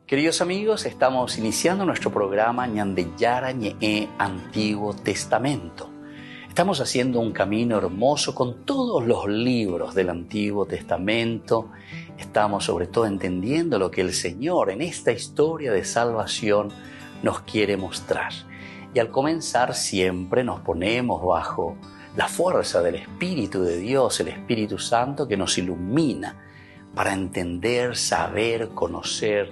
Queridos amigos, estamos iniciando nuestro programa Ñandeyara Ñe'e Antiguo Testamento. Estamos haciendo un camino hermoso con todos los libros del Antiguo Testamento. Estamos sobre todo entendiendo lo que el Señor en esta historia de salvación nos quiere mostrar. Y al comenzar siempre nos ponemos bajo la fuerza del Espíritu de Dios, el Espíritu Santo que nos ilumina para entender, saber, conocer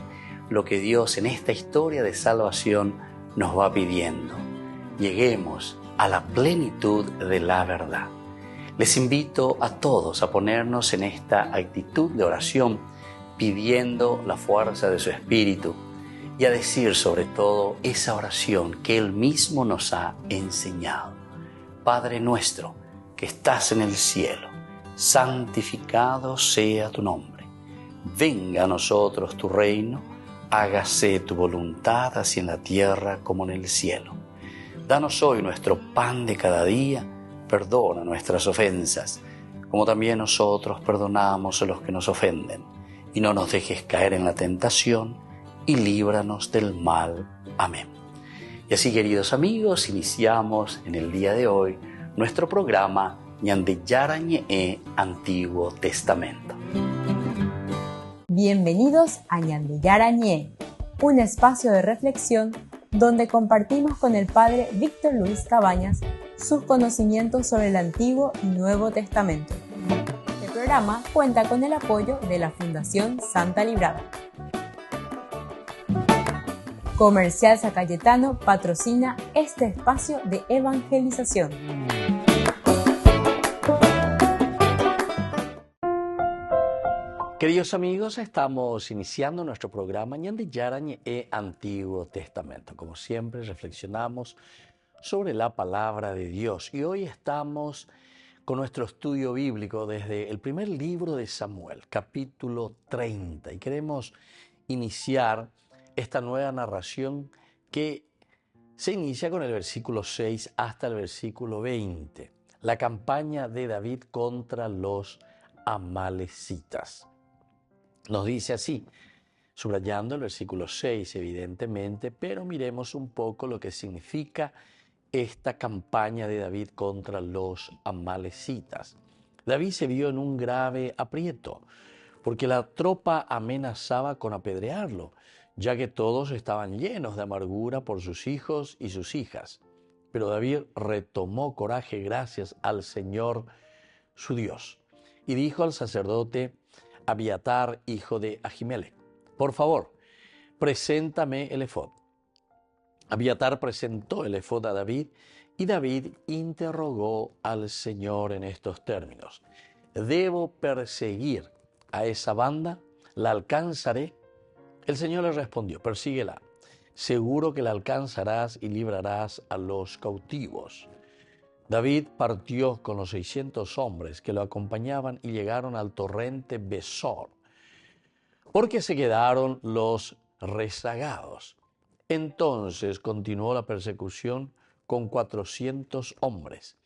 lo que Dios en esta historia de salvación nos va pidiendo. Lleguemos a la plenitud de la verdad. Les invito a todos a ponernos en esta actitud de oración, pidiendo la fuerza de su Espíritu y a decir sobre todo esa oración que Él mismo nos ha enseñado. Padre nuestro que estás en el cielo, santificado sea tu nombre. Venga a nosotros tu reino, hágase tu voluntad así en la tierra como en el cielo. Danos hoy nuestro pan de cada día, perdona nuestras ofensas, como también nosotros perdonamos a los que nos ofenden. Y no nos dejes caer en la tentación, y líbranos del mal. Amén. Y así, queridos amigos, iniciamos en el día de hoy nuestro programa Ñandeyara Ñe'e Antiguo Testamento. Bienvenidos a Ñandeyara Ñe'e, un espacio de reflexión donde compartimos con el Padre Víctor Luis Cabañas sus conocimientos sobre el Antiguo y Nuevo Testamento. Este programa cuenta con el apoyo de la Fundación Santa Librada. Comercial San Cayetano patrocina este espacio de evangelización. Queridos amigos, estamos iniciando nuestro programa Ñandeyara Ñe'e Antiguo Testamento. Como siempre, reflexionamos sobre la palabra de Dios y hoy estamos con nuestro estudio bíblico desde el primer libro de Samuel, capítulo 30, y queremos iniciar esta nueva narración que se inicia con el versículo 6 hasta el versículo 20, la campaña de David contra los amalecitas. Nos dice así, subrayando el versículo 6 evidentemente, pero miremos un poco lo que significa esta campaña de David contra los amalecitas. David se vio en un grave aprieto, porque la tropa amenazaba con apedrearlo, ya que todos estaban llenos de amargura por sus hijos y sus hijas. Pero David retomó coraje gracias al Señor su Dios, y dijo al sacerdote Abiatar, hijo de Ahimelech: por favor, preséntame el efod. Abiatar presentó el efod a David, y David interrogó al Señor en estos términos: ¿debo perseguir a esa banda? ¿La alcanzaré? El Señor le respondió: persíguela. Seguro que la alcanzarás y librarás a los cautivos. David partió con los 600 hombres que lo acompañaban y llegaron al torrente Besor, porque se quedaron los rezagados. Entonces continuó la persecución con 400 hombres.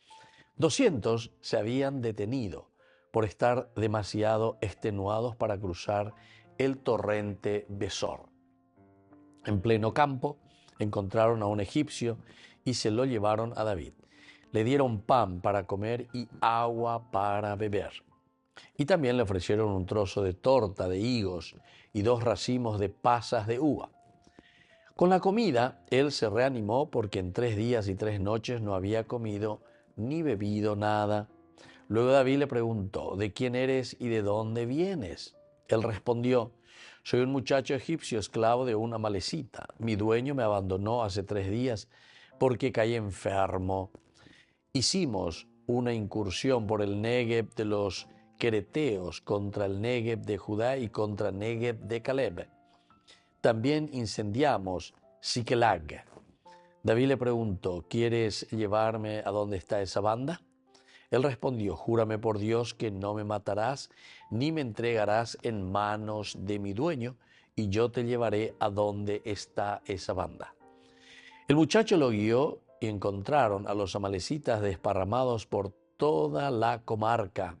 200 se habían detenido por estar demasiado extenuados para cruzar el torrente Besor. En pleno campo encontraron a un egipcio y se lo llevaron a David. Le dieron pan para comer y agua para beber. Y también le ofrecieron un trozo de torta de higos y 2 racimos de pasas de uva. Con la comida, él se reanimó porque en 3 días y 3 noches no había comido ni bebido nada. Luego David le preguntó: ¿de quién eres y de dónde vienes? Él respondió: soy un muchacho egipcio, esclavo de una amalecita. Mi dueño me abandonó hace 3 días porque caí enfermo. Hicimos una incursión por el Negev de los quereteos contra el Negev de Judá y contra el Negev de Caleb. También incendiamos Siquelag. David le preguntó: ¿quieres llevarme a dónde está esa banda? Él respondió: júrame por Dios que no me matarás ni me entregarás en manos de mi dueño, y yo te llevaré a donde está esa banda. El muchacho lo guió y encontraron a los amalecitas desparramados por toda la comarca,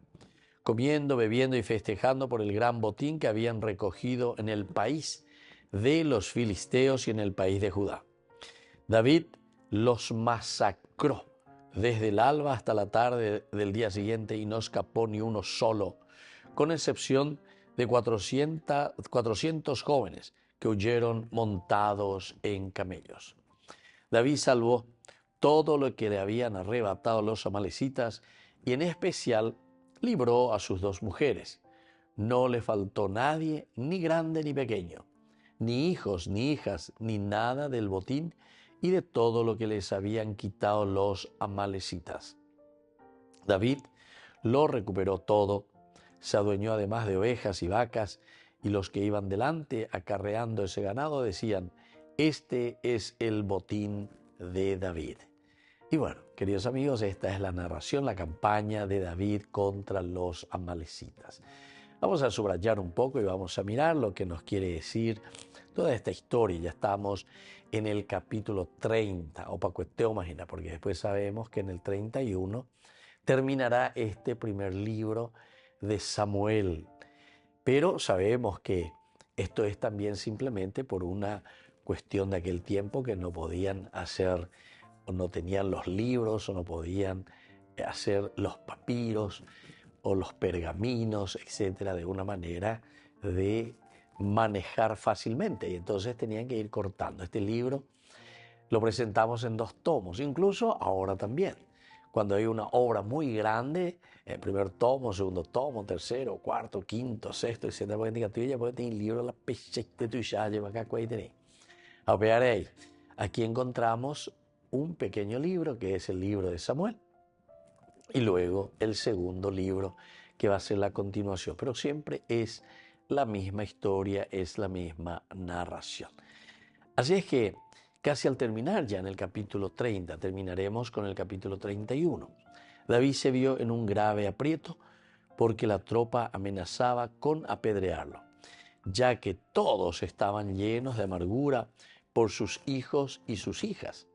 comiendo, bebiendo y festejando por el gran botín que habían recogido en el país, de los filisteos y en el país de Judá. David los masacró desde el alba hasta la tarde del día siguiente y no escapó ni uno solo, con excepción de 400 jóvenes que huyeron montados en camellos. David salvó todo lo que le habían arrebatado los amalecitas y en especial libró a sus 2 mujeres. No le faltó nadie, ni grande ni pequeño, ni hijos ni hijas, ni nada del botín y de todo lo que les habían quitado los amalecitas. David lo recuperó todo, se adueñó además de ovejas y vacas, y los que iban delante acarreando ese ganado decían: este es el botín de David. Y bueno, queridos amigos, esta es la narración, la campaña de David contra los amalecitas. Vamos a subrayar un poco y vamos a mirar lo que nos quiere decir toda esta historia. Ya estamos en el capítulo 30, o Pacueteo Imagina, porque después sabemos que en el 31 terminará este primer libro de Samuel. Pero sabemos que esto es también simplemente por una cuestión de aquel tiempo que no podían hacer, o no tenían los libros, o no podían hacer los papiros o los pergaminos, etcétera, de una manera de manejar fácilmente. Y entonces tenían que ir cortando. Este libro lo presentamos en 2 tomos, incluso ahora también. Cuando hay una obra muy grande, el primer tomo, segundo tomo, tercero, cuarto, quinto, sexto, etcétera, porque ya puede tener el libro la pechete tuya, lleva acá, cuál tenéis. Aquí encontramos un pequeño libro que es el libro de Samuel y luego el segundo libro que va a ser la continuación, pero siempre es la misma historia, es la misma narración. Así es que casi al terminar ya en el capítulo 30, terminaremos con el capítulo 31. David se vio en un grave aprieto porque la tropa amenazaba con apedrearlo, ya que todos estaban llenos de amargura por sus hijos y sus hijas.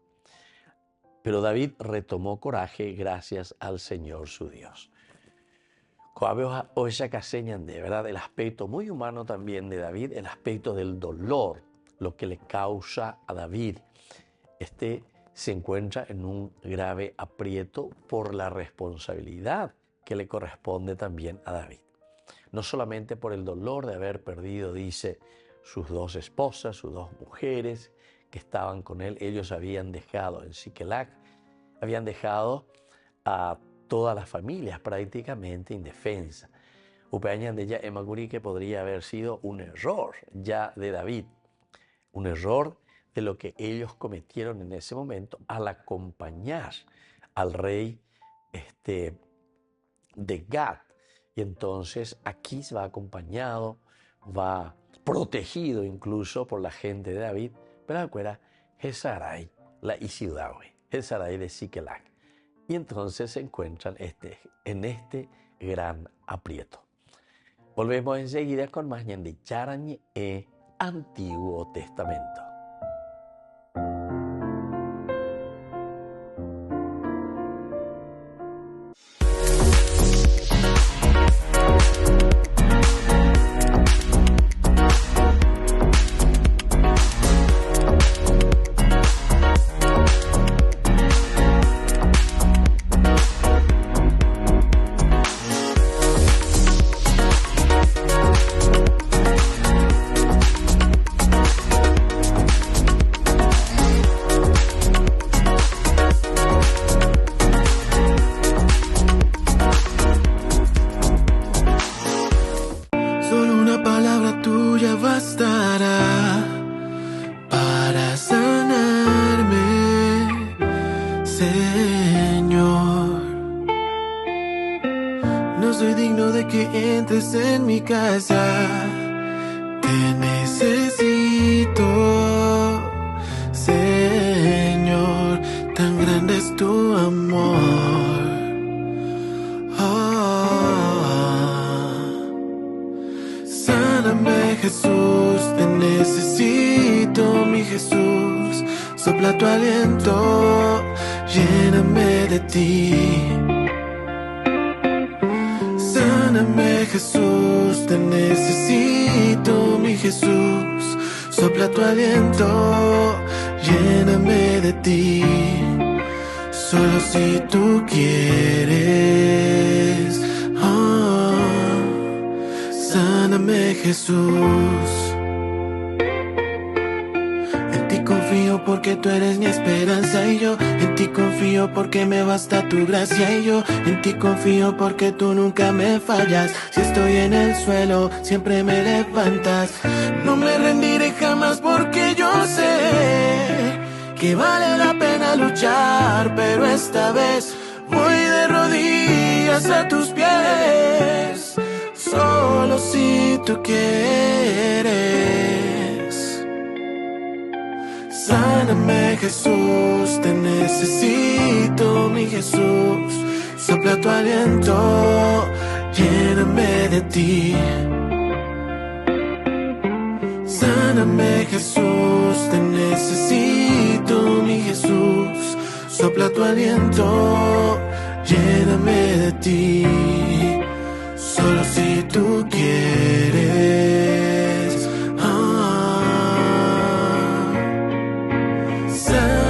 Pero David retomó coraje gracias al Señor su Dios. Hoy ya señan de verdad el aspecto muy humano también de David, el aspecto del dolor, lo que le causa a David. Se encuentra en un grave aprieto por la responsabilidad que le corresponde también a David. No solamente por el dolor de haber perdido, dice, sus 2 esposas, sus 2 mujeres que estaban con él. Ellos habían dejado en Siquelac, habían dejado a todas las familias prácticamente indefensas. Upeañan de ella Emaguri que podría haber sido un error ya de David, un error de lo que ellos cometieron en ese momento al acompañar al rey de Gad. Y entonces aquí se va acompañado, va protegido incluso por la gente de David, pero acuera Jesaray, la Isiudahue, Jesaray de Siquelac. Y entonces se encuentran en este gran aprieto. Volvemos enseguida con más de Yarañe Antiguo Testamento. sopla tu aliento, lléname de ti, solo si tú quieres. Sáname, Jesús. En ti confío porque tú eres mi esperanza y yo en ti confío porque me basta tu gracia y yo en ti confío porque tú nunca me fallas. Si estoy en el suelo, siempre me levantas. No me rendiré jamás porque yo sé que vale la pena luchar, pero esta vez voy de rodillas a tus pies. Solo si tú quieres. Sáname, Jesús, te necesito, mi Jesús. Sopla tu aliento, lléname de ti. Sáname, Jesús, te necesito, mi Jesús. Sopla tu aliento, lléname de ti. Solo si tú quieres. Sáname.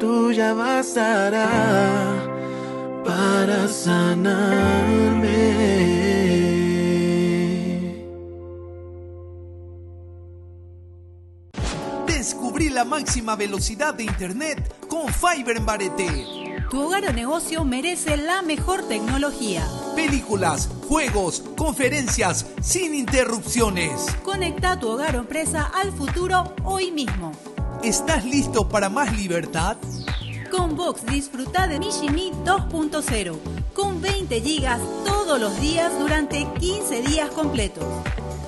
Tuya bastará para sanarme. Descubrí la máxima velocidad de internet con Fiber en Barete. Tu hogar o negocio merece la mejor tecnología. Películas, juegos, conferencias, sin interrupciones. Conecta tu hogar o empresa al futuro hoy mismo. ¿Estás listo para más libertad? Con Vox disfruta de Mishimi 2.0 con 20 gigas todos los días durante 15 días completos.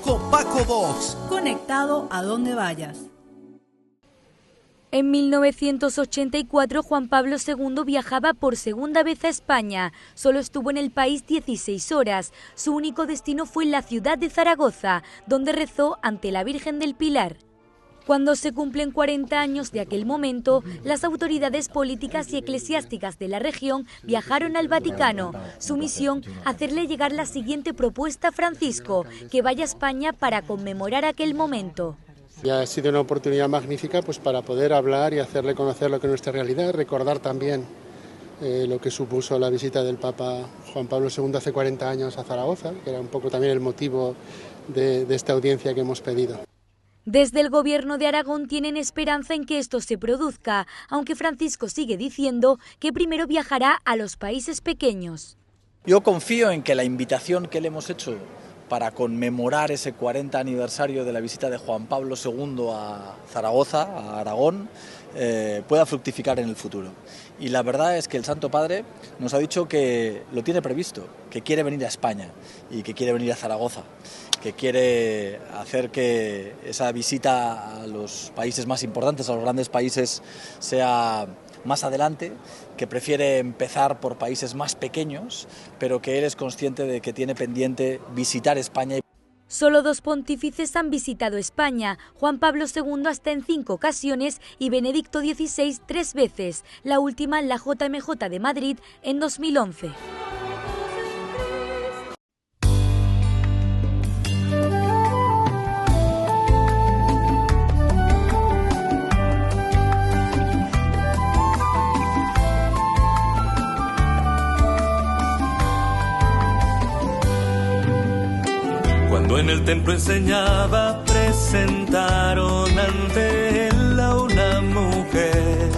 Con Paco Vox. Conectado a donde vayas. En 1984, Juan Pablo II viajaba por segunda vez a España. Solo estuvo en el país 16 horas. Su único destino fue la ciudad de Zaragoza, donde rezó ante la Virgen del Pilar. Cuando se cumplen 40 años de aquel momento, las autoridades políticas y eclesiásticas de la región viajaron al Vaticano. Su misión, hacerle llegar la siguiente propuesta a Francisco, que vaya a España para conmemorar aquel momento. Ya ha sido una oportunidad magnífica pues, para poder hablar y hacerle conocer lo que es nuestra realidad, recordar también lo que supuso la visita del Papa Juan Pablo II hace 40 años a Zaragoza, que era un poco también el motivo de esta audiencia que hemos pedido. Desde el Gobierno de Aragón tienen esperanza en que esto se produzca, aunque Francisco sigue diciendo que primero viajará a los países pequeños. Yo confío en que la invitación que le hemos hecho para conmemorar ese 40 aniversario de la visita de Juan Pablo II a Zaragoza, a Aragón, pueda fructificar en el futuro. Y la verdad es que el Santo Padre nos ha dicho que lo tiene previsto, que quiere venir a España y que quiere venir a Zaragoza, que quiere hacer que esa visita a los países más importantes, a los grandes países, sea más adelante, que prefiere empezar por países más pequeños, pero que él es consciente de que tiene pendiente visitar España. Solo 2 pontífices han visitado España, Juan Pablo II hasta en 5 ocasiones y Benedicto XVI 3 veces, la última en la JMJ de Madrid en 2011. Cuando en el templo enseñaba, presentaron ante él a una mujer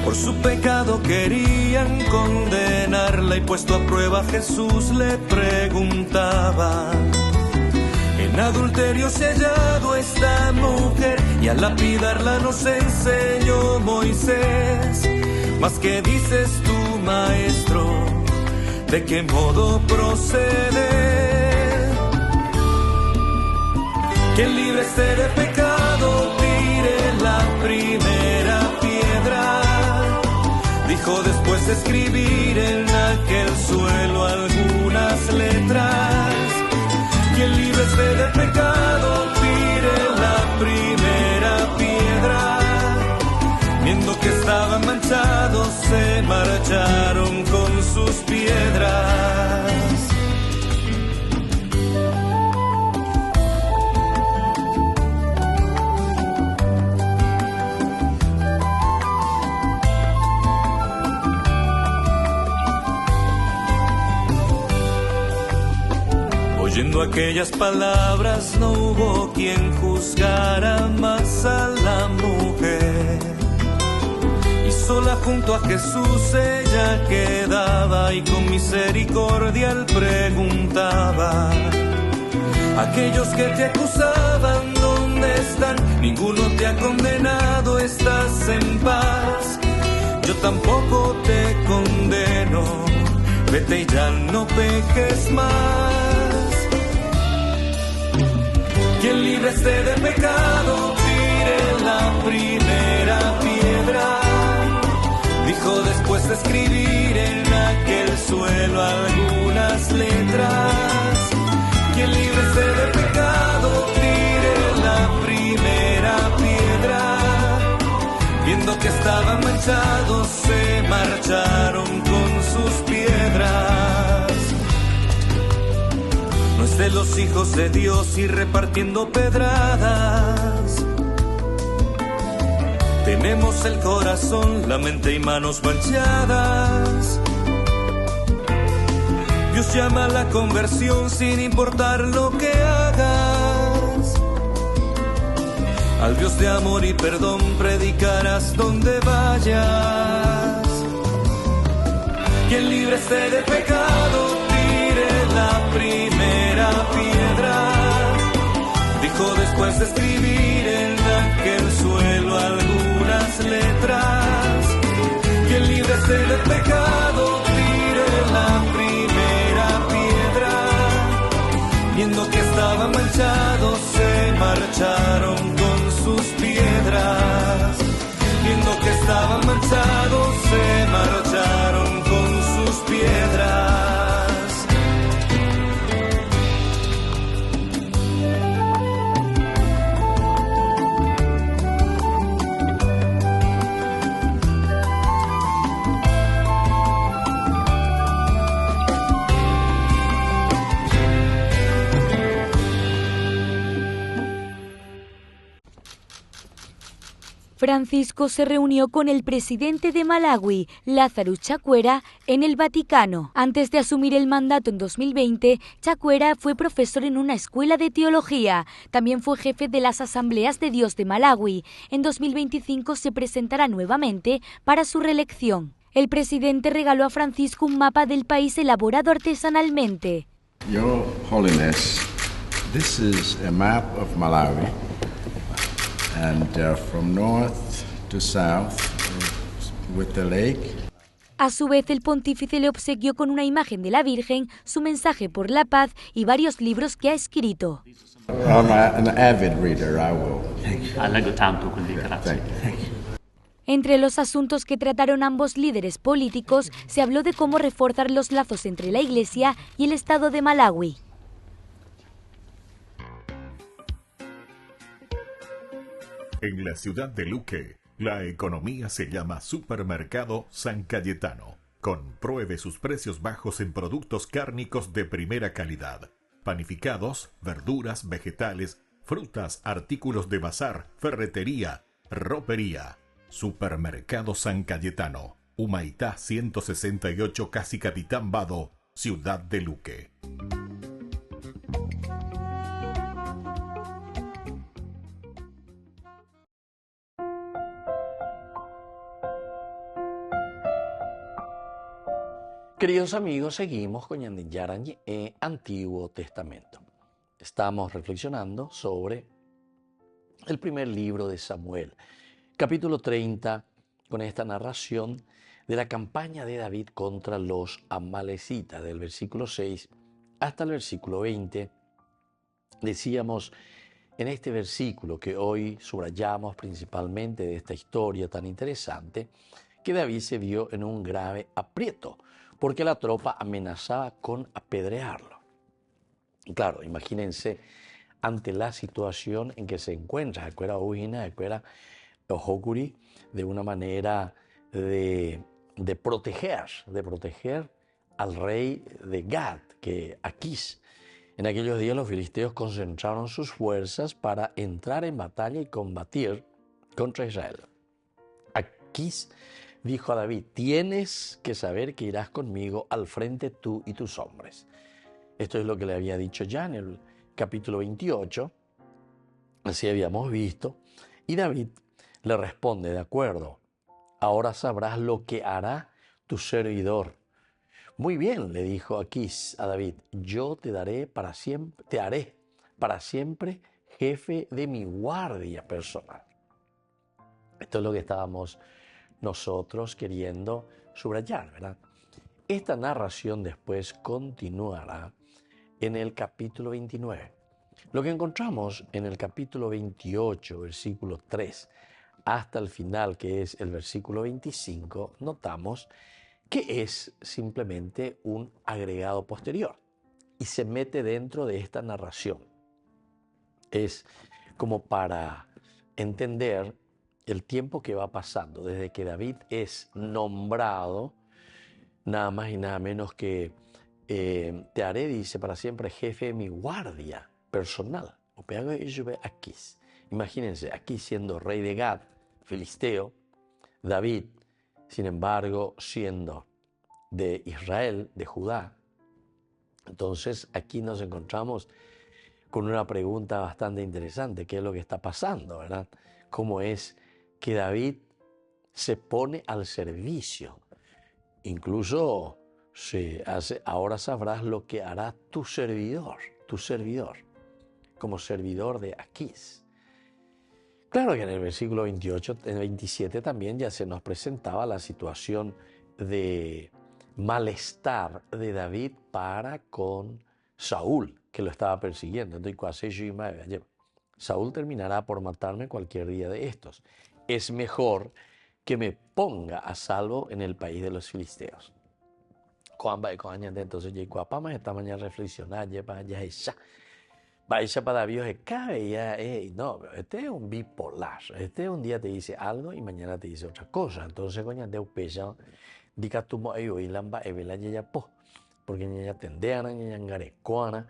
Por su pecado querían condenarla y puesto a prueba Jesús le preguntaba: en adulterio se ha hallado esta mujer y al lapidarla nos enseñó Moisés. Mas ¿qué dices tú, maestro? ¿De qué modo proceder? Quien libre esté de pecado tire la primera piedra. Dijo después de escribir en aquel suelo algunas letras. Quien libre esté de pecado tire la primera piedra. Viendo que estaban manchados se marcharon con sus piedras. Oyendo aquellas palabras no hubo quien juzgara más a la mujer. Y sola junto a Jesús ella quedaba y con misericordia él preguntaba: aquellos que te acusaban, ¿dónde están? Ninguno te ha condenado, estás en paz. Yo tampoco te condeno, vete y ya no peques más. Quien libre esté de pecado, tire la primera piedra. Dijo después de escribir en aquel suelo algunas letras. Quien libre esté de pecado, tire la primera piedra. Viendo que estaban manchados, se marcharon con sus piedras. No es de los hijos de Dios ir repartiendo pedradas. Tenemos el corazón, la mente y manos manchadas. Dios llama a la conversión sin importar lo que hagas. Al Dios de amor y perdón predicarás donde vayas. Quien libre esté de pecado, tire la primera piedra. Dijo después de escribir en aquel suelo algunas letras. Quien libre esté de pecado, tire la primera piedra. Viendo que estaban manchados, se marcharon con sus piedras. Viendo que estaban manchados, se marcharon con sus piedras. Francisco se reunió con el presidente de Malawi, Lazarus Chakwera, en el Vaticano. Antes de asumir el mandato en 2020, Chakwera fue profesor en una escuela de teología. También fue jefe de las Asambleas de Dios de Malawi. En 2025 se presentará nuevamente para su reelección. El presidente regaló a Francisco un mapa del país elaborado artesanalmente. Your Holiness, this is a map of Malawi. And from north to south with the lake. A su vez, el pontífice le obsequió con una imagen de la Virgen, su mensaje por la paz y varios libros que ha escrito. I'm an avid reader, I will. Leggo tanto, quindi grazie. Entre los asuntos que trataron ambos líderes políticos, se habló de cómo reforzar los lazos entre la Iglesia y el Estado de Malawi. En la ciudad de Luque, la economía se llama Supermercado San Cayetano. Compruebe sus precios bajos en productos cárnicos de primera calidad. Panificados, verduras, vegetales, frutas, artículos de bazar, ferretería, ropería. Supermercado San Cayetano, Humaitá 168, Casi Capitán Vado, ciudad de Luque. Queridos amigos, seguimos con Yarañe Antiguo Testamento. Estamos reflexionando sobre el primer libro de Samuel, capítulo 30, con esta narración de la campaña de David contra los amalecitas, del versículo 6 hasta el versículo 20. Decíamos en este versículo que hoy subrayamos principalmente de esta historia tan interesante, que David se vio en un grave aprieto, porque la tropa amenazaba con apedrearlo. Y claro, imagínense ante la situación en que se encuentra, de una manera de proteger al rey de Gad, que Aquís. En aquellos días los filisteos concentraron sus fuerzas para entrar en batalla y combatir contra Israel. Aquís dijo a David: tienes que saber que irás conmigo al frente tú y tus hombres. Esto es lo que le había dicho ya en el capítulo 28, así habíamos visto, y David le responde: de acuerdo, ahora sabrás lo que hará tu servidor. Muy bien, le dijo Aquís a David, yo te haré para siempre jefe de mi guardia personal. Esto es lo que estábamos nosotros queriendo subrayar, ¿verdad? Esta narración después continuará en el capítulo 29. Lo que encontramos en el capítulo 28, versículo 3, hasta el final, que es el versículo 25, notamos que es simplemente un agregado posterior y se mete dentro de esta narración. Es como para entender el tiempo que va pasando desde que David es nombrado, nada más y nada menos que te haré, dice, para siempre jefe de mi guardia personal. Imagínense, aquí siendo rey de Gad, filisteo, David, sin embargo, siendo de Israel, de Judá. Entonces aquí nos encontramos con una pregunta bastante interesante: ¿qué es lo que está pasando, verdad? ¿Cómo es que David se pone al servicio? Incluso se hace: ahora sabrás lo que hará tu servidor, como servidor de Aquís. Claro que en el versículo 28, 27 también ya se nos presentaba la situación de malestar de David para con Saúl, que lo estaba persiguiendo. Entonces, Saúl terminará por matarme cualquier día de estos. Es mejor que me ponga a salvo en el país de los filisteos. Entonces, esta mañana reflexionar, Vaya para Dios, no, este es un bipolar. Este un día te dice algo y mañana te dice otra cosa. Entonces, porque ya tendeana, ya ngarecuana,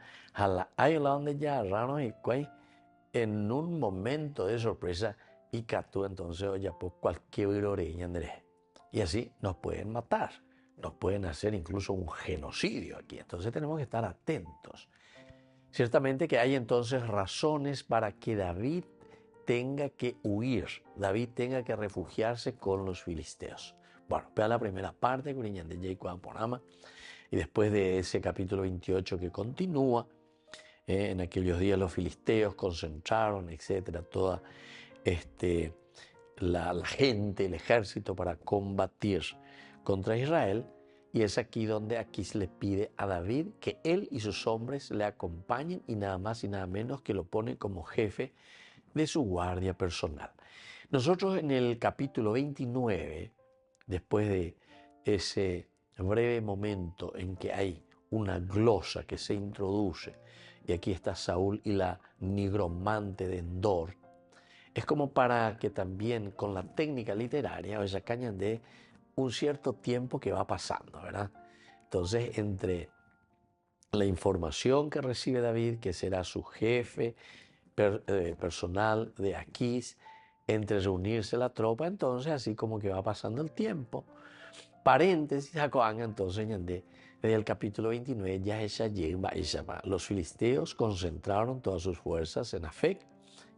en un momento de sorpresa, y tú entonces, oye, pues cualquier oreña, y así nos pueden matar, nos pueden hacer incluso un genocidio aquí. Entonces tenemos que estar atentos. Ciertamente que hay entonces razones para que David tenga que huir, David tenga que refugiarse con los filisteos. Bueno, vea la primera parte, y después de ese capítulo 28 que continúa, en aquellos días los filisteos concentraron, etcétera, toda la gente, el ejército para combatir contra Israel. Y es aquí donde Aquís le pide a David que él y sus hombres le acompañen y nada más y nada menos que lo pone como jefe de su guardia personal. Nosotros en el capítulo 29, después de ese breve momento en que hay una glosa que se introduce, y aquí está Saúl y la nigromante de Endor, es como para que también con la técnica literaria, o sea, cañan de un cierto tiempo que va pasando, ¿verdad? Entonces, entre la información que recibe David, que será su jefe personal de Aquís, entre reunirse la tropa, entonces así como que va pasando el tiempo. Paréntesis, entonces, desde el capítulo 29, los filisteos concentraron todas sus fuerzas en Afec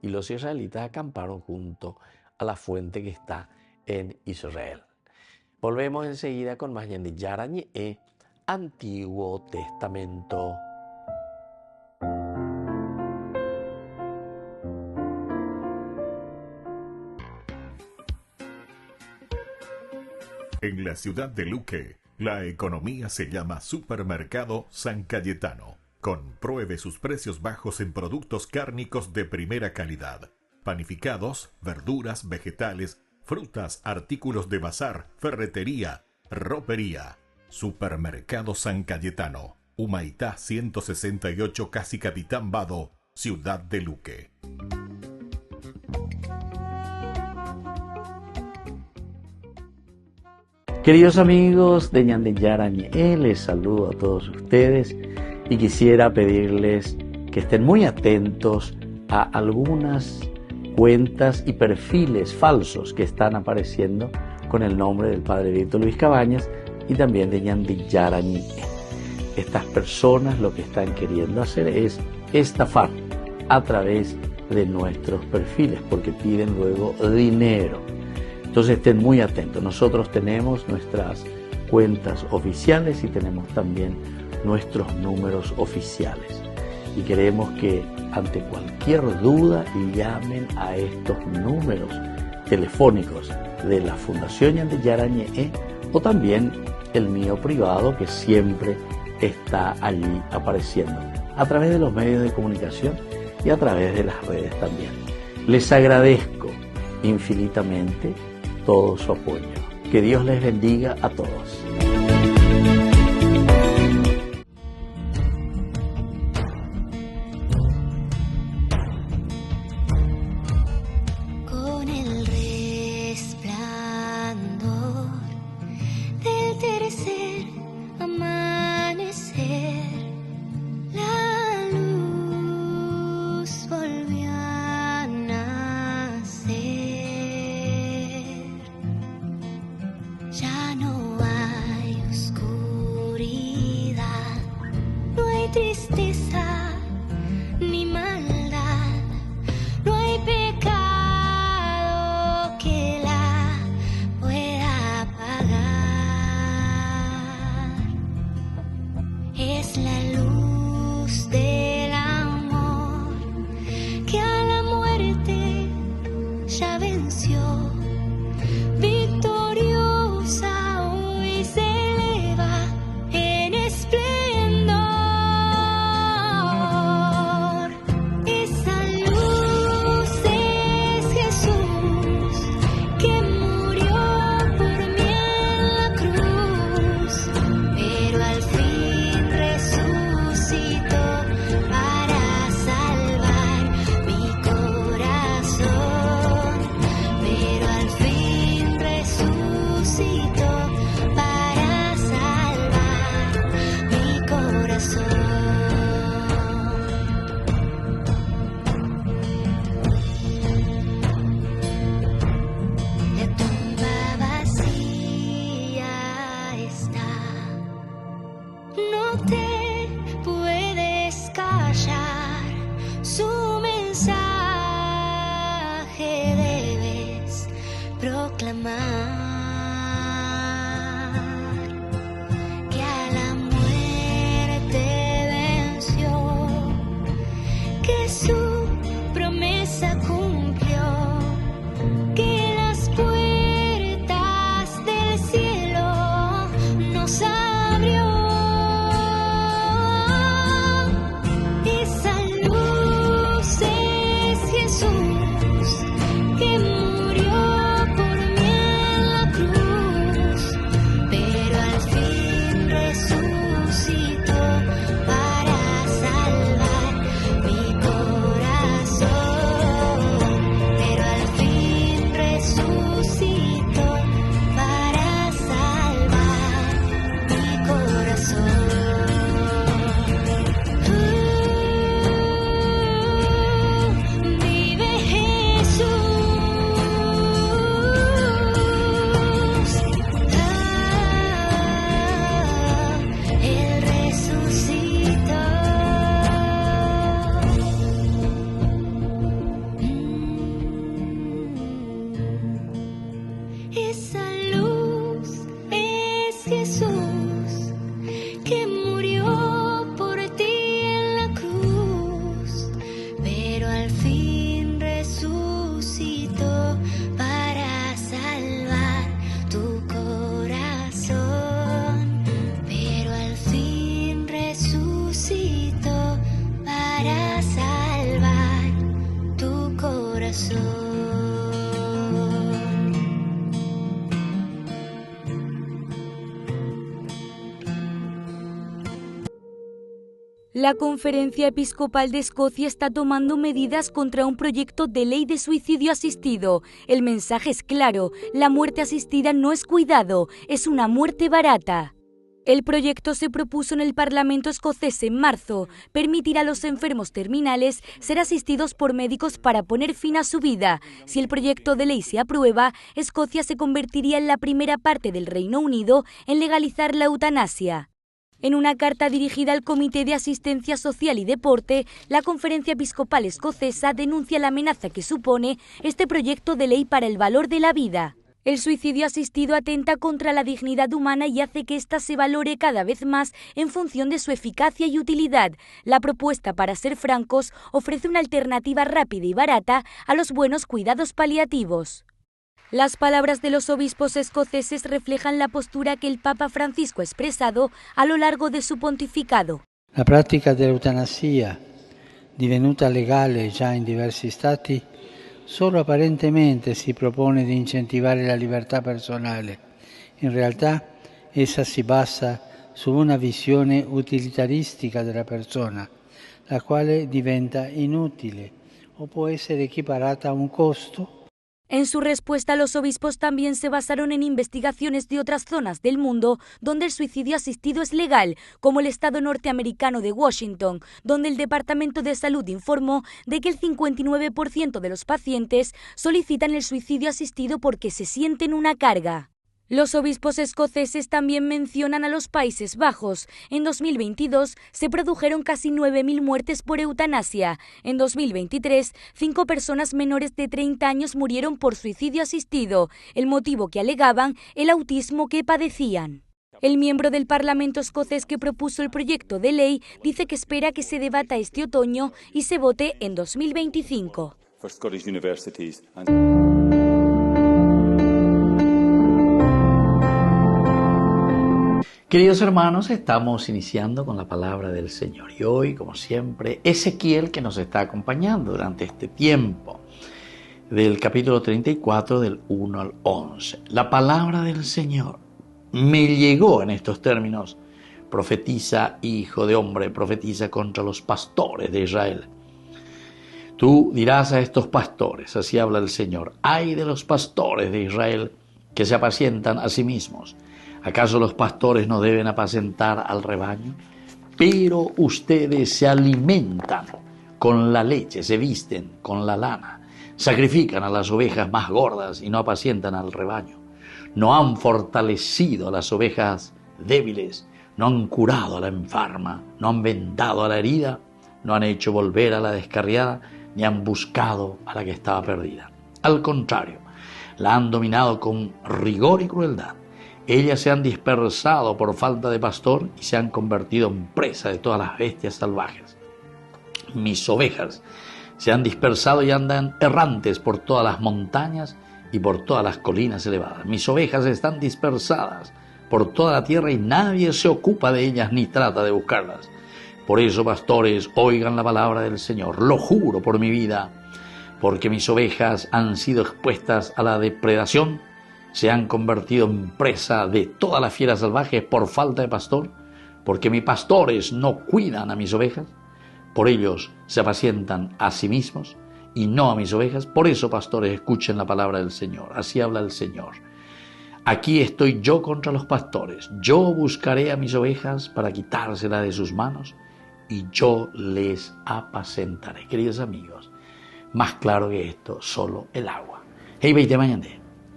y los israelitas acamparon junto a la fuente que está en Israel. Volvemos enseguida con más Yarañe Antiguo Testamento. En la ciudad de Luque, la economía se llama Supermercado San Cayetano. Compruebe sus precios bajos en productos cárnicos de primera calidad. Panificados, verduras, vegetales, frutas, artículos de bazar, ferretería, ropería. Supermercado San Cayetano, Humaitá 168, Casi Capitán Vado, ciudad de Luque. Queridos amigos de Ñande Yarañé, les saludo a todos ustedes y quisiera pedirles que estén muy atentos a algunas cuentas y perfiles falsos que están apareciendo con el nombre del padre Víctor Luis Cabañas y también de Ñande Yarañé. Estas personas lo que están queriendo hacer es estafar a través de nuestros perfiles porque piden luego dinero. Entonces estén muy atentos. Nosotros tenemos nuestras cuentas oficiales y tenemos también nuestros números oficiales. Y queremos que ante cualquier duda llamen a estos números telefónicos de la Fundación Ñande Yarañé o también el mío privado que siempre está allí apareciendo a través de los medios de comunicación y a través de las redes también. Les agradezco infinitamente todo su apoyo. Que Dios les bendiga a todos. Con el resplandor del tercer amanecer, la luz volvió a nacer. Ya no hay oscuridad, no hay tristeza ni maldad, no hay pecado que la pueda apagar. Es la luz del amor que a la muerte ya venció. Victoriosa hoy se eleva en esplendor. Esa luz es Jesús que murió por mí en la cruz, pero al fin resucitó para salvar mi corazón. Pero al fin resucitó para salvar mi corazón. La tumba vacía está, no te puedes callar, su mensaje debes proclamar. Que a la muerte venció, que su promesa cumplió, que las puertas del cielo nos abrió. Esa luz es Jesús que murió por mí en la cruz, pero al fin resucitó para salvar mi corazón. para salvar tu corazón. La Conferencia Episcopal de Escocia está tomando medidas contra un proyecto de ley de suicidio asistido. El mensaje es claro: la muerte asistida no es cuidado, es una muerte barata. El proyecto se propuso en el Parlamento escocés en marzo: permitir a los enfermos terminales ser asistidos por médicos para poner fin a su vida. Si el proyecto de ley se aprueba, Escocia se convertiría en la primera parte del Reino Unido en legalizar la eutanasia. En una carta dirigida al Comité de Asistencia Social y Deporte, la Conferencia Episcopal Escocesa denuncia la amenaza que supone este proyecto de ley para el valor de la vida. El suicidio asistido atenta contra la dignidad humana y hace que ésta se valore cada vez más en función de su eficacia y utilidad. La propuesta, para ser francos, ofrece una alternativa rápida y barata a los buenos cuidados paliativos. Las palabras de los obispos escoceses reflejan la postura que el Papa Francisco ha expresado a lo largo de su pontificado. La pratica dell'eutanasia, divenuta legale già in diversi stati, solo apparentemente si propone di incentivare la libertà personale. In realtà essa si basa su una visione utilitaristica della persona, la quale diventa inutile o può essere equiparata a un costo. En su respuesta, los obispos también se basaron en investigaciones de otras zonas del mundo donde el suicidio asistido es legal, como el estado norteamericano de Washington, donde el Departamento de Salud informó de que el 59% de los pacientes solicitan el suicidio asistido porque se sienten una carga. Los obispos escoceses también mencionan a los Países Bajos. En 2022 se produjeron casi 9.000 muertes por eutanasia. En 2023, 5 personas menores de 30 años murieron por suicidio asistido. El motivo que alegaban: el autismo que padecían. El miembro del Parlamento escocés que propuso el proyecto de ley dice que espera que se debata este otoño y se vote en 2025. Queridos hermanos, estamos iniciando con la palabra del Señor y hoy, como siempre, Ezequiel, que nos está acompañando durante este tiempo, del capítulo 34, del 1 al 11. La palabra del Señor me llegó en estos términos: profetiza, hijo de hombre, profetiza contra los pastores de Israel. Tú dirás a estos pastores, así habla el Señor: ay de los pastores de Israel que se apacientan a sí mismos. ¿Acaso los pastores no deben apacentar al rebaño? Pero ustedes se alimentan con la leche, se visten con la lana, sacrifican a las ovejas más gordas y no apacientan al rebaño. No han fortalecido a las ovejas débiles, no han curado a la enferma, no han vendado a la herida, no han hecho volver a la descarriada, ni han buscado a la que estaba perdida. Al contrario, la han dominado con rigor y crueldad. Ellas se han dispersado por falta de pastor y se han convertido en presa de todas las bestias salvajes. Mis ovejas se han dispersado y andan errantes por todas las montañas y por todas las colinas elevadas. Mis ovejas están dispersadas por toda la tierra y nadie se ocupa de ellas ni trata de buscarlas. Por eso, pastores, oigan la palabra del Señor. Lo juro por mi vida, porque mis ovejas han sido expuestas a la depredación, se han convertido en presa de todas las fieras salvajes por falta de pastor, porque mis pastores no cuidan a mis ovejas, por ellos se apacientan a sí mismos y no a mis ovejas. Por eso, pastores, escuchen la palabra del Señor. Así habla el Señor: aquí estoy yo contra los pastores, yo buscaré a mis ovejas para quitárselas de sus manos y yo les apacentaré. Queridos amigos, más claro que esto, solo el agua. Hey, veite mañana.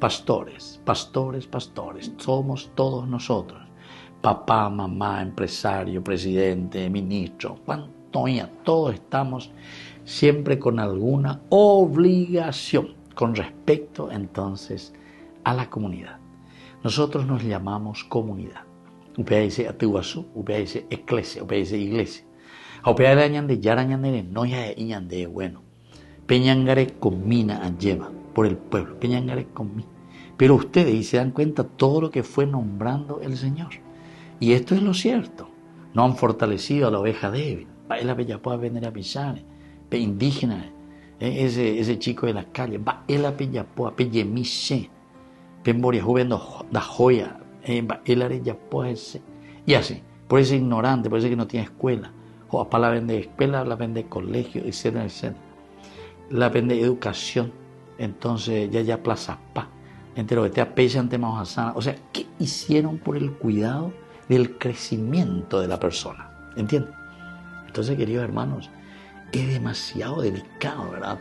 Pastores, pastores, pastores, somos todos nosotros. Papá, mamá, empresario, presidente, ministro, todos estamos siempre con alguna obligación con respecto entonces a la comunidad. Nosotros nos llamamos comunidad. UPS Atuazú, UPS Eclesia, UPS Iglesia. UPS Añande, Yarañandere, no ya Iñande, bueno. Peñangare combina a Yema por el pueblo, Peñangare conmigo. Pero ustedes, y se dan cuenta todo lo que fue nombrando el Señor. Y esto es lo cierto. No han fortalecido a la oveja débil. va el apellapo a vender a pisar, pe indígena, ese chico de la calle, va el apellapo a pellemise, pe moria jugando da joya, va el arellapo ese, y así, por ese ignorante, por ese que no tiene escuela, o para la vende escuela, la vende colegio, etcétera, etcétera, la vende educación, entonces ya plaza pa, entero que te apella ante Mahasana, o sea, ¿qué hicieron por el cuidado del crecimiento de la persona? ¿Entienden? Entonces, queridos hermanos, es demasiado delicado, ¿verdad?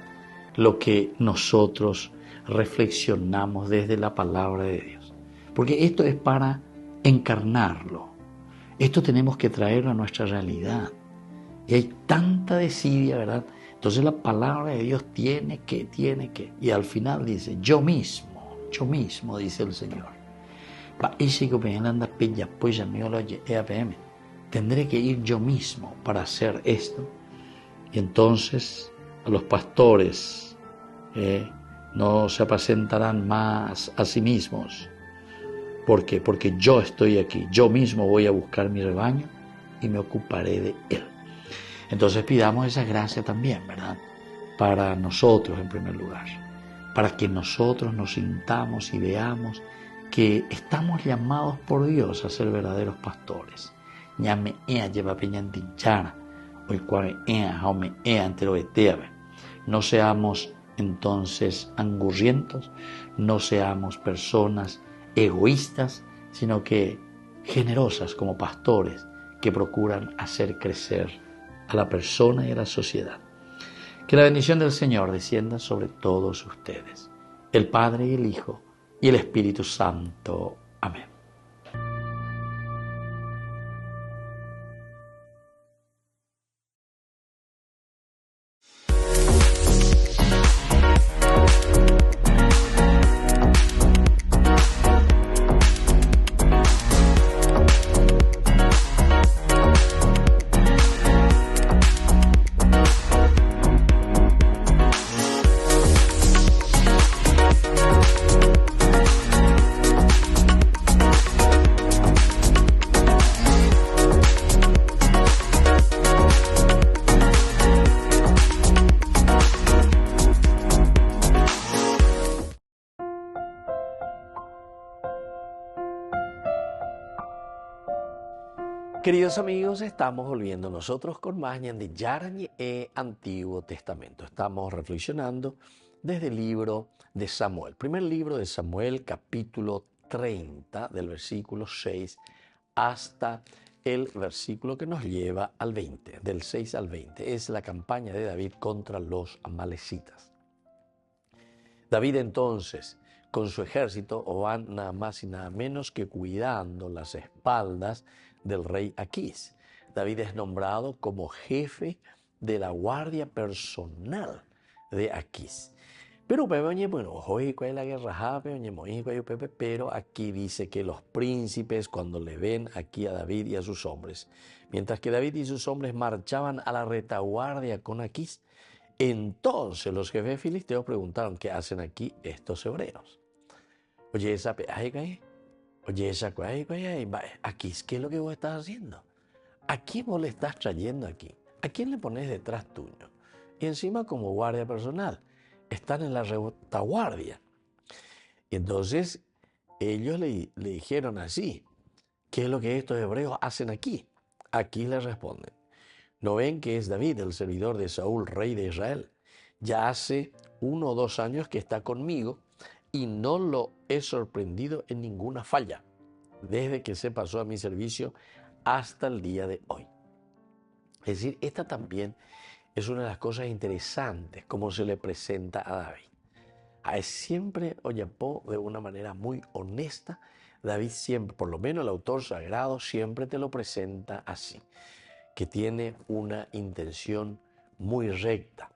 Lo que nosotros reflexionamos desde la palabra de Dios. Porque esto es para encarnarlo. Esto tenemos que traerlo a nuestra realidad. Y hay tanta desidia, ¿verdad? Entonces la palabra de Dios tiene que. Y al final dice, yo mismo, dice el Señor. Tendré que ir yo mismo para hacer esto. Y entonces a los pastores no se apacentarán más a sí mismos. ¿Por qué? Porque yo estoy aquí, yo mismo voy a buscar mi rebaño y me ocuparé de él. Entonces pidamos esa gracia también, ¿verdad? Para nosotros en primer lugar, para que nosotros nos sintamos y veamos que estamos llamados por Dios a ser verdaderos pastores. No seamos entonces angurrientos, no seamos personas egoístas, sino que generosas como pastores que procuran hacer crecer a la persona y a la sociedad. Que la bendición del Señor descienda sobre todos ustedes, el Padre y el Hijo y el Espíritu Santo. Amén. Queridos amigos, estamos volviendo nosotros con más de Yarañe e Antiguo Testamento. Estamos reflexionando desde el libro de Samuel. Primer libro de Samuel, capítulo 30, del versículo 6 hasta el versículo que nos lleva al 20, del 6 al 20. Es la campaña de David contra los amalecitas. David entonces, con su ejército, van nada más y nada menos que cuidando las espaldas del rey Aquís. David es nombrado como jefe de la guardia personal de Aquís. Pero aquí dice que los príncipes, cuando le ven aquí a David y a sus hombres, mientras que David y sus hombres marchaban a la retaguardia con Aquís, entonces los jefes filisteos preguntaron, ¿qué hacen aquí estos hebreos? Oye, esa aquí, ¿qué es lo que vos estás haciendo? ¿A quién vos le estás trayendo aquí? ¿A quién le pones detrás tuyo? Y encima como guardia personal, están en la retaguardia. Y entonces ellos le dijeron así, ¿qué es lo que estos hebreos hacen aquí? Aquí le responden, ¿no ven que es David, el servidor de Saúl, rey de Israel? Ya hace 1 o 2 años que está conmigo y no lo he sorprendido en ninguna falla, desde que se pasó a mi servicio hasta el día de hoy. Es decir, esta también es una de las cosas interesantes, cómo se le presenta a David. Siempre, oyapó, de una manera muy honesta, David siempre, por lo menos el autor sagrado, siempre te lo presenta así, que tiene una intención muy recta.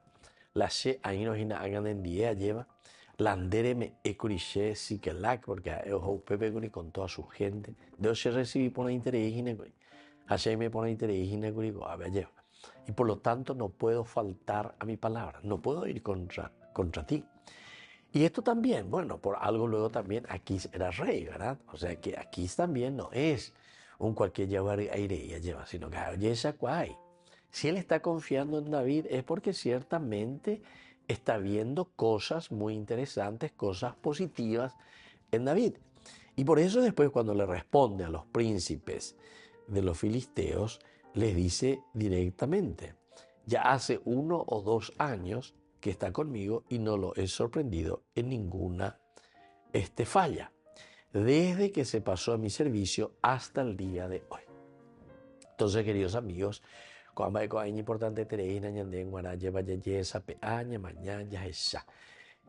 La she ahí nos hagan en día lleva Landereme ecuriche sikelak, porque ojo Pepe con toda su gente. De se recibí por interés y me pone interés y por lo tanto no puedo faltar a mi palabra, no puedo ir contra ti. Y esto también, bueno, por algo luego también Aquís era rey, ¿verdad? O sea que Aquís también no es un cualquier aire lleva, sino que oye esa cuay. Si él está confiando en David es porque ciertamente está viendo cosas muy interesantes, cosas positivas en David. Y por eso después cuando le responde a los príncipes de los filisteos, les dice directamente, ya hace 1 o 2 años que está conmigo y no lo he sorprendido en ninguna falla, desde que se pasó a mi servicio hasta el día de hoy. Entonces, queridos amigos, importante quiere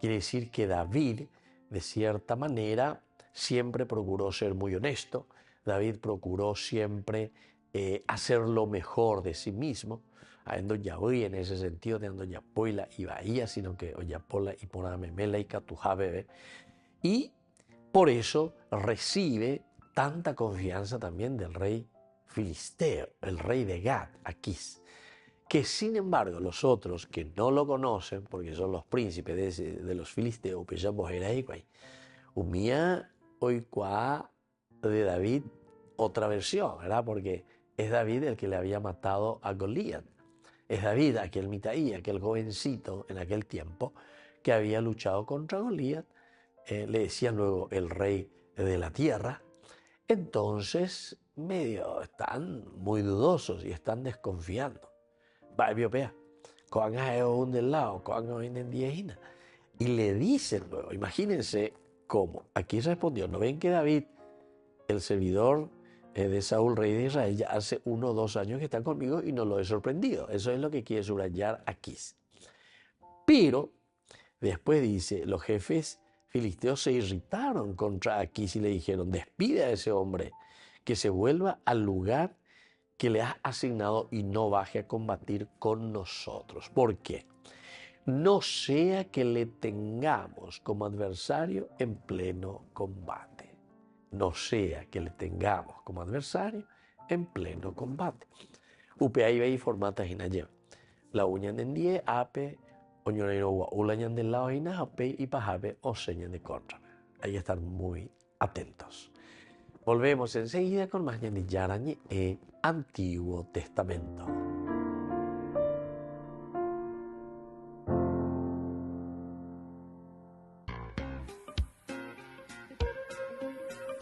decir que David, de cierta manera, siempre procuró ser muy honesto. David procuró siempre hacer lo mejor de sí mismo. En ese sentido, de Yapoila y Bahía, sino que Oyapola y Ponamemela y Catujabebe. Y por eso recibe tanta confianza también del rey filisteo, el rey de Gad, Aquís, que sin embargo los otros que no lo conocen, porque son los príncipes de los filisteos, Umía Oikua de David, otra versión, ¿verdad? Porque es David el que le había matado a Goliat. Es David, aquel mitaí, aquel jovencito en aquel tiempo que había luchado contra Goliat, le decían luego el rey de la tierra. Entonces, están muy dudosos y están desconfiando. Y le dicen luego, imagínense cómo. Aquí respondió, ¿no ven que David, el servidor de Saúl, rey de Israel, ya hace 1 o 2 años que está conmigo y no lo he sorprendido? Eso es lo que quiere subrayar aquí. Pero después dice, los jefes filisteos se irritaron contra Aquís y le dijeron, despide a ese hombre, que se vuelva al lugar que le has asignado y no baje a combatir con nosotros. ¿Por qué? No sea que le tengamos como adversario en pleno combate. No sea que le tengamos como adversario en pleno combate. UPA y formata lleva. La uña en 10 ape oñonero ulañan del lado y pajabe o señan de contra. Hay que estar muy atentos. Volvemos enseguida con más Ñandi Yarañe e Antiguo Testamento.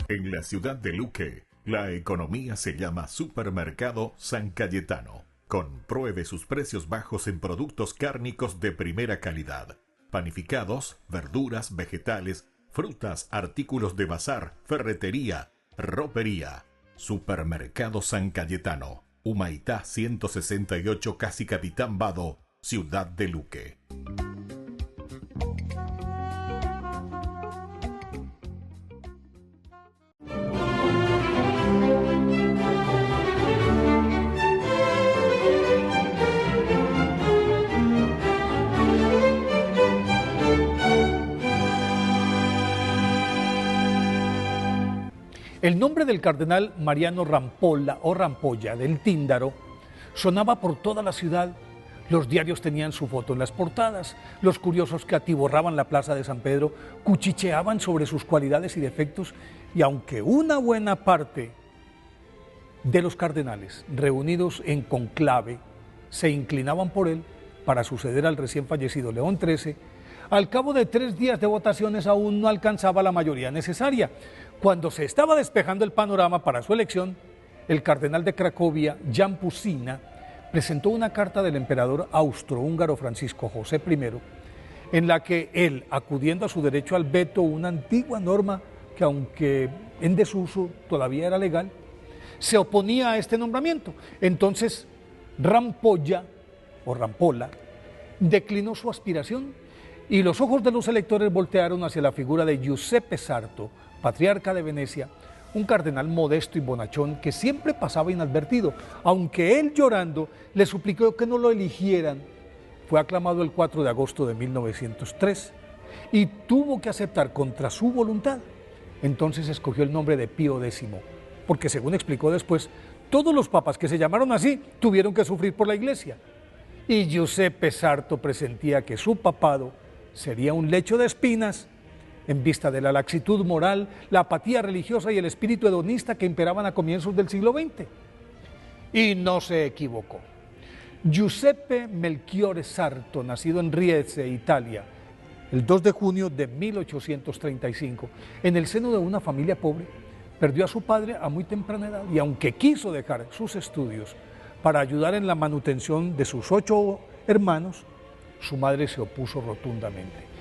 En la ciudad de Luque, la economía se llama Supermercado San Cayetano. Compruebe sus precios bajos en productos cárnicos de primera calidad. Panificados, verduras, vegetales, frutas, artículos de bazar, ferretería, ropería. Supermercado San Cayetano. Humaitá 168, Casi Capitán Vado, ciudad de Luque. El nombre del cardenal Mariano Rampolla o Rampolla del Tíndaro sonaba por toda la ciudad. Los diarios tenían su foto en las portadas. Los curiosos que atiborraban la plaza de San Pedro cuchicheaban sobre sus cualidades y defectos, y aunque una buena parte de los cardenales reunidos en conclave se inclinaban por él para suceder al recién fallecido León XIII, al cabo de 3 días de votaciones aún no alcanzaba la mayoría necesaria. Cuando se estaba despejando el panorama para su elección, el cardenal de Cracovia, Jan Pusina, presentó una carta del emperador austrohúngaro Francisco José I, en la que él, acudiendo a su derecho al veto, una antigua norma que aunque en desuso todavía era legal, se oponía a este nombramiento. Entonces Rampolla o Rampolla declinó su aspiración y los ojos de los electores voltearon hacia la figura de Giuseppe Sarto, patriarca de Venecia, un cardenal modesto y bonachón que siempre pasaba inadvertido, aunque él llorando le suplicó que no lo eligieran. Fue aclamado el 4 de agosto de 1903 y tuvo que aceptar contra su voluntad. Entonces escogió el nombre de Pío X, porque según explicó después, todos los papas que se llamaron así tuvieron que sufrir por la iglesia. Y Giuseppe Sarto presentía que su papado sería un lecho de espinas en vista de la laxitud moral, la apatía religiosa y el espíritu hedonista que imperaban a comienzos del siglo XX. Y no se equivocó. Giuseppe Melchiorre Sarto, nacido en Riese, Italia, el 2 de junio de 1835, en el seno de una familia pobre, perdió a su padre a muy temprana edad y aunque quiso dejar sus estudios para ayudar en la manutención de sus 8 hermanos, su madre se opuso rotundamente.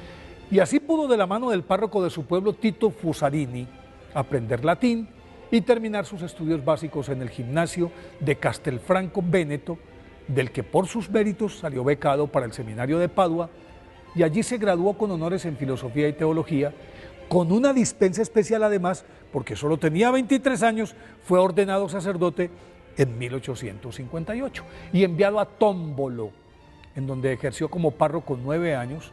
Y así pudo, de la mano del párroco de su pueblo, Tito Fusarini, aprender latín y terminar sus estudios básicos en el gimnasio de Castelfranco Véneto, del que por sus méritos salió becado para el seminario de Padua, y allí se graduó con honores en filosofía y teología, con una dispensa especial además, porque solo tenía 23 años, fue ordenado sacerdote en 1858 y enviado a Tómbolo, en donde ejerció como párroco 9 años,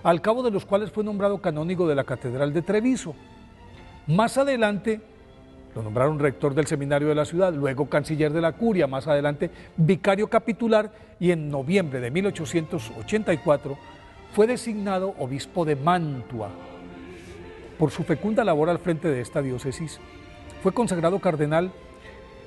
al cabo de los cuales fue nombrado canónigo de la Catedral de Treviso. Más adelante lo nombraron rector del seminario de la ciudad, luego canciller de la curia, más adelante vicario capitular, y en noviembre de 1884 fue designado obispo de Mantua. Por su fecunda labor al frente de esta diócesis, fue consagrado cardenal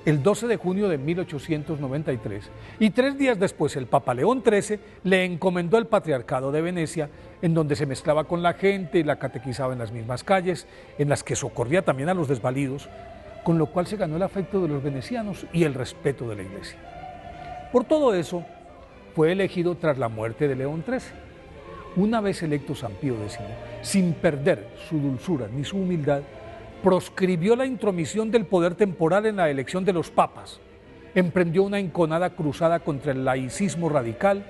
el 12 de junio de 1893, y 3 días después el Papa León XIII le encomendó el Patriarcado de Venecia, en donde se mezclaba con la gente y la catequizaba en las mismas calles, en las que socorría también a los desvalidos, con lo cual se ganó el afecto de los venecianos y el respeto de la Iglesia. Por todo eso, fue elegido tras la muerte de León XIII. Una vez electo San Pío X, sin perder su dulzura ni su humildad, proscribió la intromisión del poder temporal en la elección de los papas, emprendió una enconada cruzada contra el laicismo radical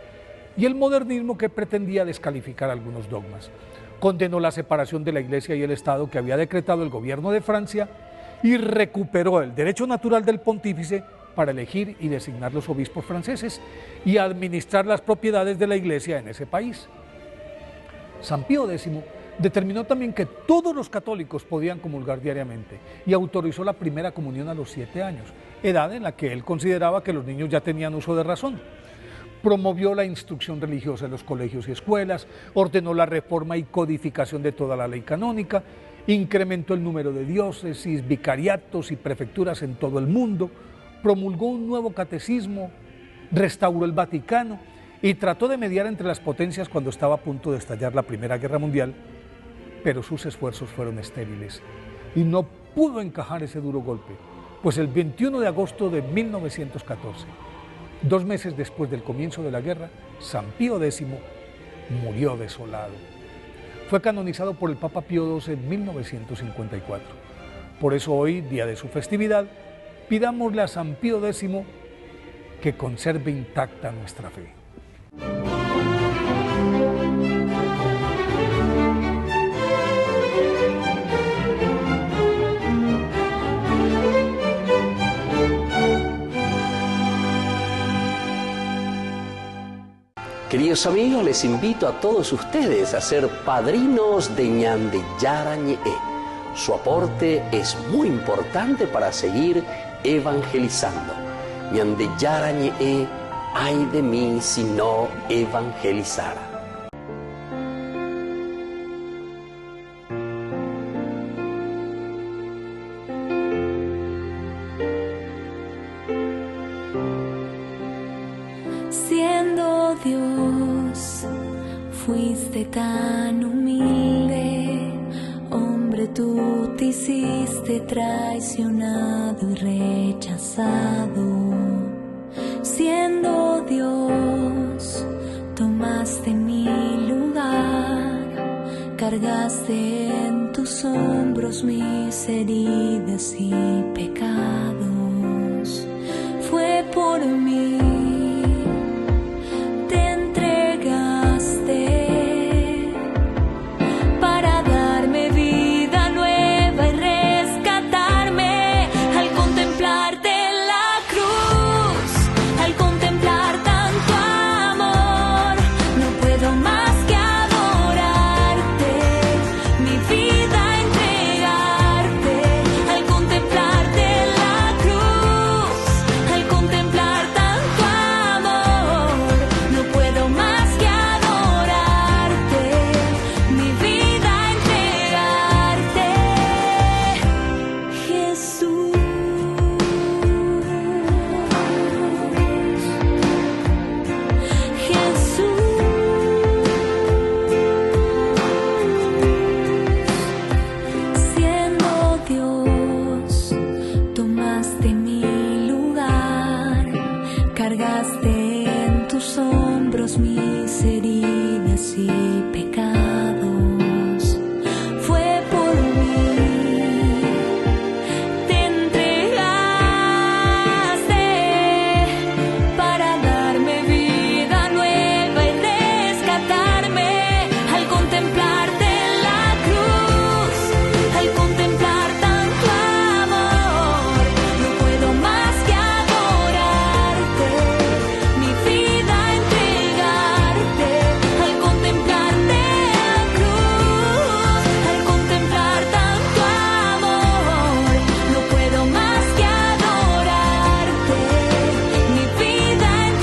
y el modernismo que pretendía descalificar algunos dogmas. Condenó la separación de la Iglesia y el Estado que había decretado el gobierno de Francia y recuperó el derecho natural del pontífice para elegir y designar los obispos franceses y administrar las propiedades de la Iglesia en ese país. San Pío X determinó también que todos los católicos podían comulgar diariamente y autorizó la primera comunión a los 7 años, edad en la que él consideraba que los niños ya tenían uso de razón. Promovió la instrucción religiosa en los colegios y escuelas, ordenó la reforma y codificación de toda la ley canónica, incrementó el número de diócesis, vicariatos y prefecturas en todo el mundo, promulgó un nuevo catecismo, restauró el Vaticano y trató de mediar entre las potencias cuando estaba a punto de estallar la Primera Guerra Mundial, pero sus esfuerzos fueron estériles y no pudo encajar ese duro golpe, pues el 21 de agosto de 1914, 2 meses después del comienzo de la guerra, San Pío X murió desolado. Fue canonizado por el Papa Pío II en 1954. Por eso hoy, día de su festividad, pidámosle a San Pío X que conserve intacta nuestra fe. Queridos amigos, les invito a todos ustedes a ser padrinos de Ñande Yarañe. Su aporte es muy importante para seguir evangelizando. Ñande Yarañe, ay de mí si no evangelizara. Siendo Dios, fuiste tan humilde, hombre, tú te hiciste traicionado y rechazado. Siendo Dios, tomaste mi lugar, cargaste en tus hombros mis heridas y pecados. Fue por mí. Entregarte, al contemplarte todas mis heridas y pecados. Fue por mí. Te entregaste para darme vida nueva y rescatarme. Al contemplarte en la cruz, al contemplar tanto amor, no puedo más que adorarte, mi vida entregarte. Al contemplarte en la cruz, al contemplar tanto amor, no puedo más que adorarte, mi vida entregarte,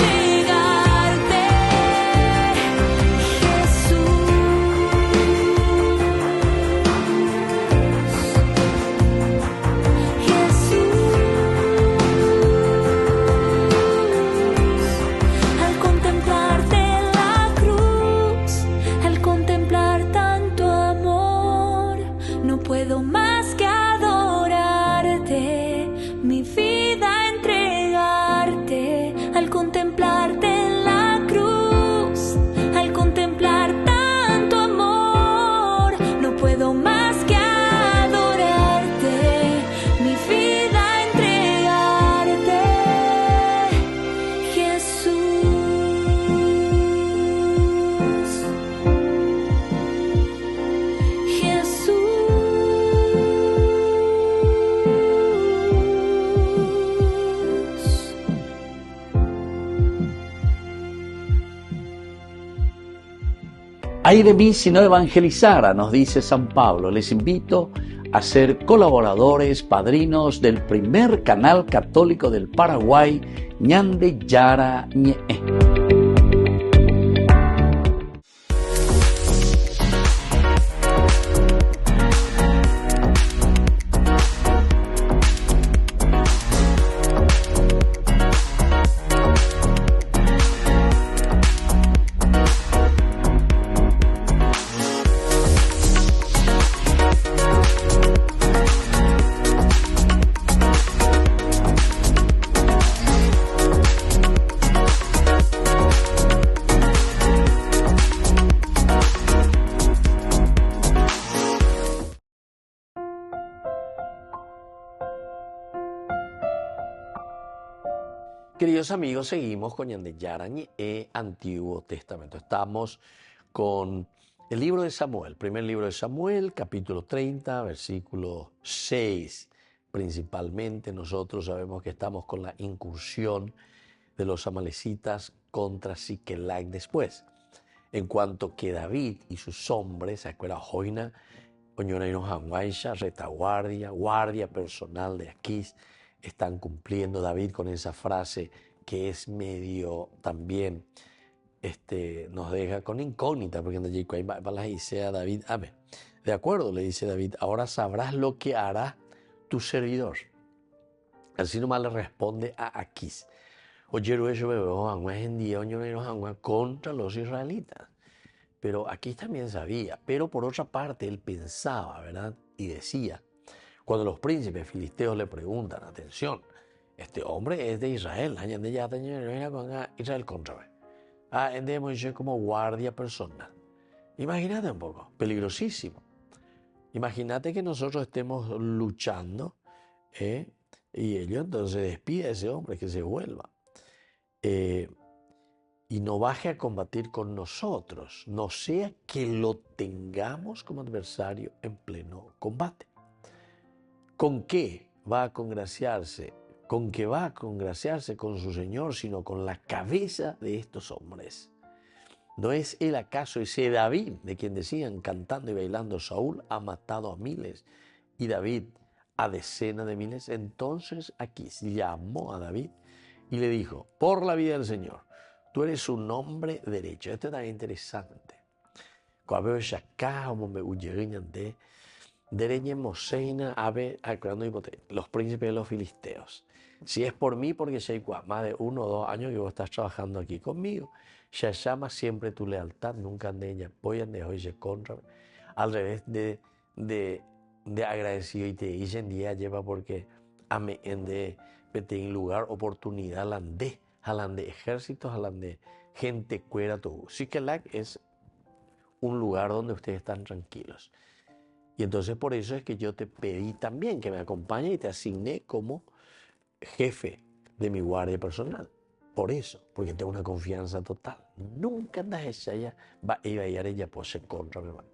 Al contemplarte en la cruz, al contemplar tanto amor, no puedo más que adorarte, mi vida entregarte. Al contemplarte en la cruz, al contemplar tanto amor, no puedo más que adorarte, mi vida entregarte, Jesús. Jesús. Ay de mí si no evangelizara, nos dice San Pablo. Les invito a ser colaboradores, padrinos del primer canal católico del Paraguay, Ñande Yara Ñe'e. Queridos amigos, seguimos con Ñande Yara Ñe'e, Antiguo Testamento. Estamos con el libro de Samuel, primer libro de Samuel, capítulo 30, versículo 6. Principalmente nosotros sabemos que estamos con la incursión de los amalecitas contra Siquelac después. En cuanto que David y sus hombres, ¿se acuerdan? Joina, Oñoneiro Hanguaisha, retaguardia, guardia personal de Aquís, están cumpliendo David con esa frase que es medio también nos deja con incógnita, porque dice a David, de acuerdo, le dice David, ahora sabrás lo que hará tu servidor. Así nomás le responde a Aquís. Oye, contra los israelitas. Pero Aquís también sabía, pero por otra parte él pensaba, ¿verdad? Y decía, cuando los príncipes filisteos le preguntan, atención, este hombre es de Israel, Israel contra Moisés como guardia personal. Imagínate un poco, peligrosísimo. Imagínate que nosotros estemos luchando y ellos entonces despide a ese hombre, que se vuelva. Y no baje a combatir con nosotros, no sea que lo tengamos como adversario en pleno combate. ¿Con qué va a congraciarse? ¿Con qué va a congraciarse con su Señor, sino con la cabeza de estos hombres? ¿No es él acaso ese David, de quien decían cantando y bailando, Saúl ha matado a miles y David a decenas de miles? Entonces Aquís llamó a David y le dijo, por la vida del Señor, tú eres un hombre derecho. Esto es interesante. Los príncipes de los filisteos. Si es por mí, porque ya hay más de 1 o 2 años que vos estás trabajando aquí conmigo, ya llama siempre tu lealtad, nunca ande ella apoyan de hoy contra. Al revés de agradecido y te dicen día lleva porque en lugar oportunidad hablando de ejércitos, hablando de gente cuera tu. Sikkelak es un lugar donde ustedes están tranquilos. Y entonces por eso es que yo te pedí también que me acompañes y te asigné como jefe de mi guardia personal. Por eso, porque tengo una confianza total. Nunca andas hecha ella, va a ir ella pues en contra, mi hermano.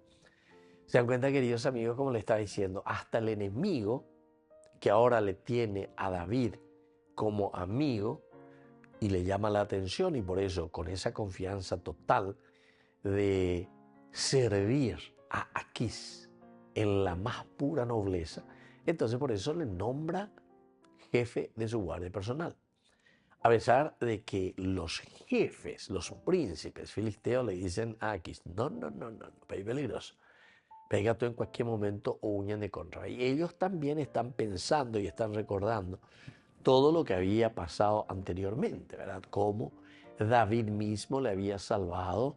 Se dan cuenta, queridos amigos, como le estaba diciendo, hasta el enemigo que ahora le tiene a David como amigo y le llama la atención, y por eso, con esa confianza total de servir a Aquís en la más pura nobleza, entonces por eso le nombra jefe de su guardia personal. A pesar de que los jefes, los príncipes filisteos le dicen a Aquís, no, es peligroso. Pega tú en cualquier momento o uñan de contra. Y ellos también están pensando y están recordando todo lo que había pasado anteriormente, ¿verdad? Cómo David mismo le había salvado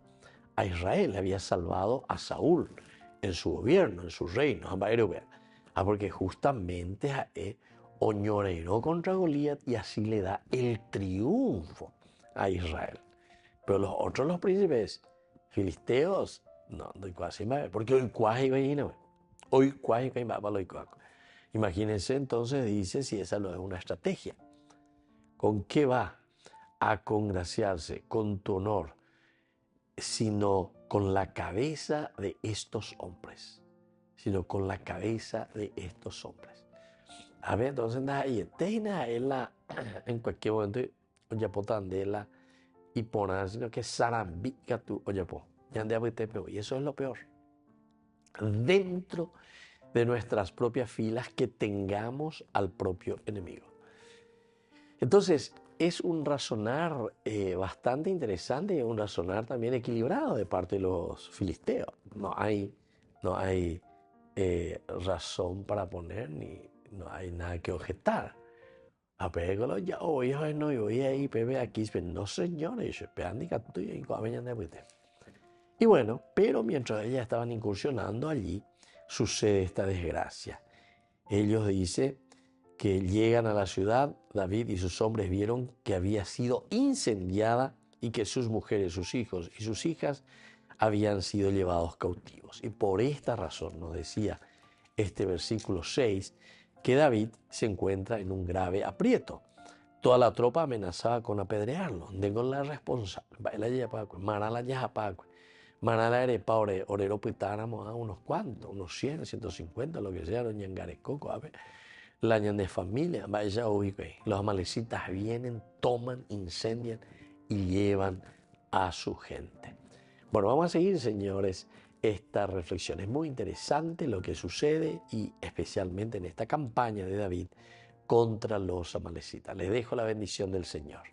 a Israel, le había salvado a Saúl en su gobierno, en su reino, porque justamente oñoreó contra Goliat y así le da el triunfo a Israel. Pero los príncipes filisteos, no casi más, porque hoy imagínense entonces, dice, si esa no es una estrategia. ¿Con qué va a congraciarse con tu honor? Sino con la cabeza de estos hombres. A ver, entonces ahí en cualquier momento ya potandela y poner, sino que sarambica tu oyapo. Y eso es lo peor. Dentro de nuestras propias filas, que tengamos al propio enemigo. Entonces, es un razonar bastante interesante, un razonar también equilibrado de parte de los filisteos. No hay razón para poner, ni no hay nada que objetar. Apégalo ya, oye, no, yo voy ahí, pepe, aquí, no señores, y bueno, pero mientras ellas estaban incursionando allí, sucede esta desgracia. Ellos dicen que llegan a la ciudad, David y sus hombres vieron que había sido incendiada y que sus mujeres, sus hijos y sus hijas habían sido llevados cautivos. Y por esta razón nos decía este versículo 6 que David se encuentra en un grave aprieto. Toda la tropa amenazaba con apedrearlo. Tengo la responsable. Manala erepa orero pitáramos a unos cuantos, unos 100, 150, lo que sea, los ñangarecoco, a ver, la ñan de familia, vaya ubico ahí. Los amalecitas vienen, toman, incendian y llevan a su gente. Bueno, vamos a seguir, señores, esta reflexión. Es muy interesante lo que sucede y especialmente en esta campaña de David contra los amalecitas. Les dejo la bendición del Señor,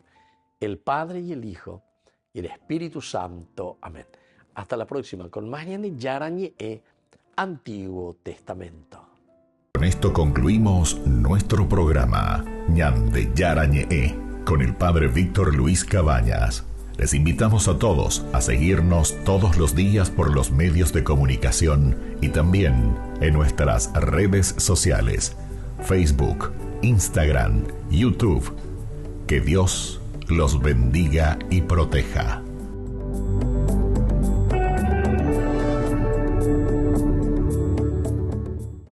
el Padre y el Hijo y el Espíritu Santo. Amén. Hasta la próxima con más Ñande Yarañe Antiguo Testamento. Con esto concluimos nuestro programa Ñande Yarañe con el Padre Víctor Luis Cabañas. Les invitamos a todos a seguirnos todos los días por los medios de comunicación y también en nuestras redes sociales, Facebook, Instagram, YouTube. Que Dios los bendiga y proteja.